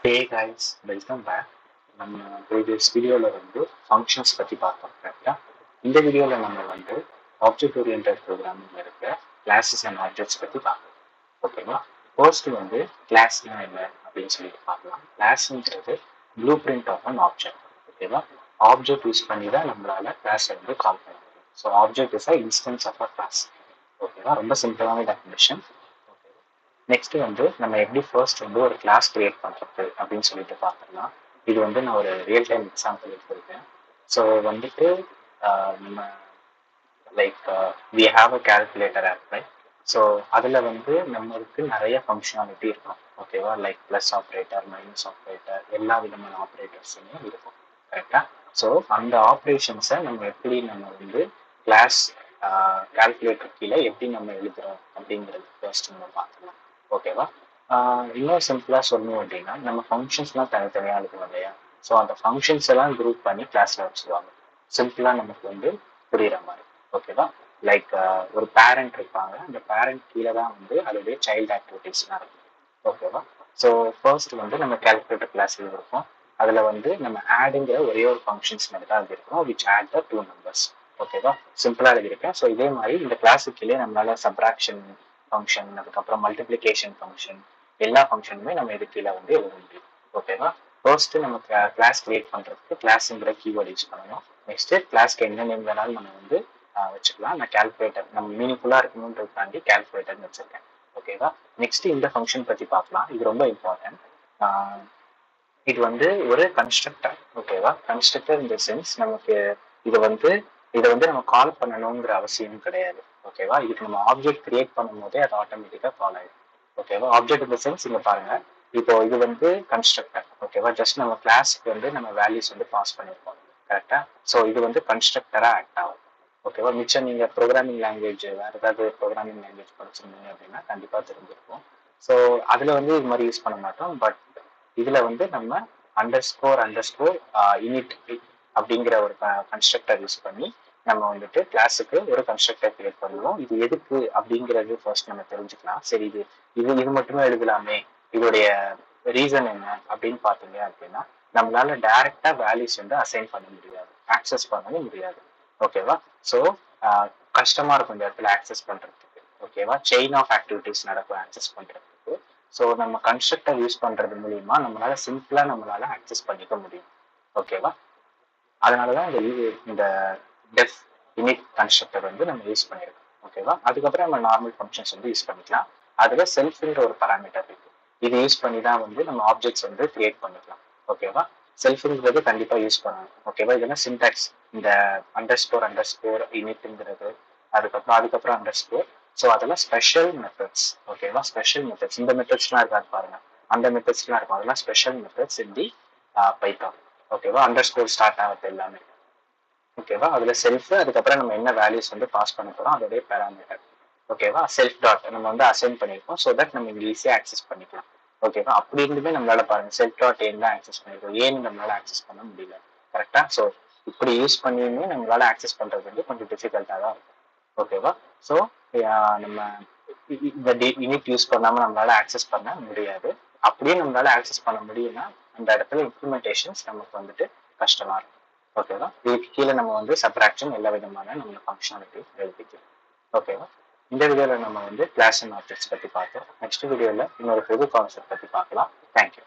Hey guys, welcome back. நம்ம previous வீடியோவில் வந்து ஃபங்க்ஷன்ஸ் பற்றி பார்த்தோம் கரெக்டாக. இந்த வீடியோவில் நம்ம வந்து ஆப்ஜெக்ட் ஓரியன்டட் ப்ரோக்ராமிங்கில் இருக்கிற கிளாஸஸ் அண்ட் ஆப்ஜெக்ட்ஸ் பற்றி பார்க்கலாம். ஓகேவா? ஃபர்ஸ்ட் வந்து கிளாஸ்னா என்ன அப்படின்னு சொல்லிட்டு பார்க்கலாம். கிளாஸ்ன்றது blue print of an object. ஓகேவா? ஆப்ஜெக்ட் யூஸ் பண்ணி தான் நம்மளால கிளாஸை வந்து கால் பண்ண முடியும். So object is a instance of a class. ஓகேவா? ரொம்ப சிம்பிளான டெஃபினிஷன். நெக்ஸ்ட் வந்து நம்ம எப்படி ஃபர்ஸ்ட் வந்து ஒரு கிளாஸ் கிரியேட் பண்ணுறது அப்படின்னு சொல்லிட்டு பார்த்துக்கலாம். இது வந்து நான் ஒரு ரியல் டைம் எக்ஸாம்பிள் எடுத்திருக்கேன். ஸோ வந்துட்டு நம்ம like we have a calculator app right. So அதில் வந்து நம்மளுக்கு நிறைய ஃபங்க்ஷனாலிட்டி இருக்கும். ஓகேவா? Like plus operator, minus operator, எல்லா விதமான ஆப்ரேட்டர்ஸுமே இருக்கும். கரெக்டாக? ஸோ அந்த ஆப்ரேஷன்ஸை நம்ம வந்து கிளாஸ் கால்குலேட்டர் கீழே எப்படி நம்ம எழுதுறோம் அப்படிங்கிறது ஃபர்ஸ்ட் நம்ம பார்க்கலாம். ஓகேவா? இன்னும் சிம்பிளாக சொல்லணும் அப்படின்னா நம்ம ஃபங்க்ஷன்ஸ்லாம் தனித்தனியாக எழுதுவோம் இல்லையா? ஸோ அந்த ஃபங்க்ஷன்ஸ் எல்லாம் குரூப் பண்ணி கிளாஸில் வச்சுருவாங்க. சிம்பிளாக நமக்கு வந்து புரிகிற மாதிரி. ஓகேவா? லைக் ஒரு பேரண்ட் இருப்பாங்க. அந்த பேரண்ட் கீழே தான் வந்து அதோடைய சைல்டு ஆக்டிவிட்டிஸ்லாம் இருக்கும். ஓகேவா? ஸோ ஃபர்ஸ்ட் வந்து நம்ம கால்குலேட்டர் கிளாஸில் இருக்கும். அதில் வந்து நம்ம ஆடுங்கிற ஒரே ஒரு ஃபங்க்ஷன்ஸ் மட்டும் தான் எழுதியிருக்கோம், which add the two numbers. ஓகேவா? சிம்பிளாக எழுதியிருக்கேன். ஸோ இதே மாதிரி இந்த கிளாஸுக்குள்ளே நம்மளால சப்ராக்ஷன் ஃபங்க்ஷன், அதுக்கப்புறம் மல்டிப்ளிகேஷன் ஃபங்க்ஷன், எல்லா ஃபங்க்ஷனுமே நம்ம இது கீழே வந்து எழுத முடியும். ஓகேவா? ஃபர்ஸ்ட் நம்ம கிளாஸ் கிரியேட் பண்ணுறதுக்கு கிளாஸுங்கிற கீவேர்டு யூஸ் பண்ணணும். நெக்ஸ்ட் கிளாஸ்க்கு என்ன நேம் வேணாலும் நம்ம வந்து வச்சுக்கலாம். நான் கால்குலேட்டர் நம்ம மீனிங்ஃபுல்லாக இருக்கணுன்றதுக்காண்டி கால்குலேட்டர்னு வச்சிருக்கேன். ஓகேவா? நெக்ஸ்ட் இந்த ஃபங்க்ஷன் பற்றி பார்க்கலாம். இது ரொம்ப இம்பார்ட்டன்ட். இது வந்து ஒரு கன்ஸ்ட்ரக்டர். ஓகேவா? கன்ஸ்ட்ரக்டர் இந்த சென்ஸ் நமக்கு இதை வந்து நம்ம கால் பண்ணணுங்கிற அவசியம் கிடையாது. ஓகேவா? இதுக்கு நம்ம ஆப்ஜெக்ட் கிரியேட் பண்ணும் போதே அது ஆட்டோமேட்டிக்காக கால் ஆயிடும். ஓகேவா? ஆப்ஜெக்ட் இந்த சென்ஸ் இங்க பாருங்க. இப்போ இது வந்து கன்ஸ்ட்ரக்டர். ஓகேவா? ஜஸ்ட் நம்ம கிளாஸ்க்கு வந்து நம்ம வேல்யூஸ் வந்து பாஸ் பண்ணிருக்கோம். கரெக்டா? ஸோ இது வந்து கன்ஸ்ட்ரக்டரா ஆக்ட் ஆகும். ஓகேவா? மிச்சம் நீங்க ப்ரோக்ராமிங் லாங்குவேஜ் வேற ஏதாவது ப்ரோக்ராமிங் லாங்குவேஜ் படிச்சிருந்தீங்க அப்படின்னா கண்டிப்பா தெரிஞ்சிருக்கும். ஸோ அதுல வந்து இது மாதிரி யூஸ் பண்ண மாட்டோம். பட் இதுல வந்து நம்ம அண்டர்ஸ்கோர் இனிட் அப்படிங்கிற ஒரு கன்ஸ்ட்ரக்டர் யூஸ் பண்ணி நம்ம வந்துட்டு கிளாஸுக்கு ஒரு கன்ஸ்ட்ரக்டர் கிரியேட் பண்ணுவோம். இது எதுக்கு அப்படிங்கிறது ஃபர்ஸ்ட் நம்ம தெரிஞ்சுக்கலாம். சரி, இது மட்டுமே எழுதலாமே, இதோடைய ரீசன் என்ன அப்படின்னு பார்த்தீங்க அப்படின்னா, நம்மளால டைரக்டா வேல்யூஸ் வந்து அசைன் பண்ண முடியாது, ஆக்சஸ் பண்ணவும் முடியாது. ஓகேவா? ஸோ கஷ்டமா இருக்கும் இந்த இடத்துல ஆக்சஸ் பண்றதுக்கு. ஓகேவா? செயின் ஆஃப் ஆக்டிவிட்டிஸ் நடக்கும் ஆக்சஸ் பண்றதுக்கு. ஸோ நம்ம கன்ஸ்ட்ரக்டர் யூஸ் பண்றது மூலியமா நம்மளால ஆக்சஸ் பண்ணிக்க முடியும். ஓகேவா? அதனாலதான் இந்த டெஃப் இனிட் கன்ஸ்ட்ரக்டர் வந்து நம்ம யூஸ் பண்ணிருக்கோம். ஓகேவா? அதுக்கப்புறம் நம்ம நார்மல் ஃபங்க்ஷன்ஸ் வந்து யூஸ் பண்ணிக்கலாம். அதுல செல்ஃப்ன்ற ஒரு பராமீட்டர் இருக்கு. இது யூஸ் பண்ணி தான் வந்து நம்ம ஆப்ஜெக்ட்ஸ் வந்து கிரியேட் பண்ணிக்கலாம். ஓகேவா? செல்ஃப்ங்கிறது கண்டிப்பா யூஸ் பண்ணணும். ஓகேவா? இதெல்லாம் சின்டாக்ஸ். இந்த அண்டர்ஸ்கோர் இனிட்ங்கிறது, அதுக்கப்புறம் அண்டர்ஸ்கோர். ஸோ அதெல்லாம் ஸ்பெஷல் மெத்தட்ஸ். ஓகேவா? Special methods. இந்த மெத்தட்ஸ்லாம் இருக்காது பாருங்க, அந்த மெத்தட்ஸ்லாம் இருக்கும். அதெல்லாம் special methods in the Python. ஓகேவா? அண்டர்ஸ்கோர் ஸ்டார்ட் ஆகுது எல்லாமே. ஓகேவா? அதுல செல்ஃப், அதுக்கப்புறம் நம்ம என்ன வேல்யூஸ் வந்து பாஸ் பண்ண போறோம் அதோடைய பேராமீட்டர். ஓகேவா? செல்ஃப் டாட் நம்ம வந்து அசைன் பண்ணிருக்கோம். ஸோ தட் நம்ம ஈஸியா ஆக்சஸ் பண்ணிக்கலாம். ஓகேவா? அப்படி இருந்துமே நம்மளால பாருங்க செல்ஃப் டாட் ஏன் தான் ஆக்சஸ் பண்ணிருக்கோம், ஏன்னு நம்மளால ஆக்சஸ் பண்ண முடியல. கரெக்டா? ஸோ இப்படி யூஸ் பண்ணியுமே நம்மளால ஆக்சஸ் பண்றது வந்து கொஞ்சம் டிஃபிகல்ட்டா தான் இருக்கும். ஓகேவா? ஸோ நம்ம இந்த இனிட் யூஸ் பண்ணாம நம்மளால ஆக்சஸ் பண்ண முடியாது. அப்படியே நம்மளால ஆக்சஸ் பண்ண முடியும்னா அந்த இடத்துல இம்ப்ளிமெண்டேஷன்ஸ் நமக்கு வந்துட்டு கஷ்டமா இருக்கும். ஓகேவா? இதுக்கு கீழே நம்ம வந்து சப்ராக்ஷன் எல்லா விதமான நம்ம ஃபங்க்ஷனாலிட்டி எழுதிக்கலாம். ஓகேவா? இந்த வீடியோல நம்ம வந்து கிளாஸ் அண்ட் ஆப்ஜெக்ட்ஸ் பத்தி பார்த்தோம். நெக்ஸ்ட் வீடியோல இன்னொரு புது கான்செப்ட் பத்தி பார்க்கலாம். தேங்க்யூ.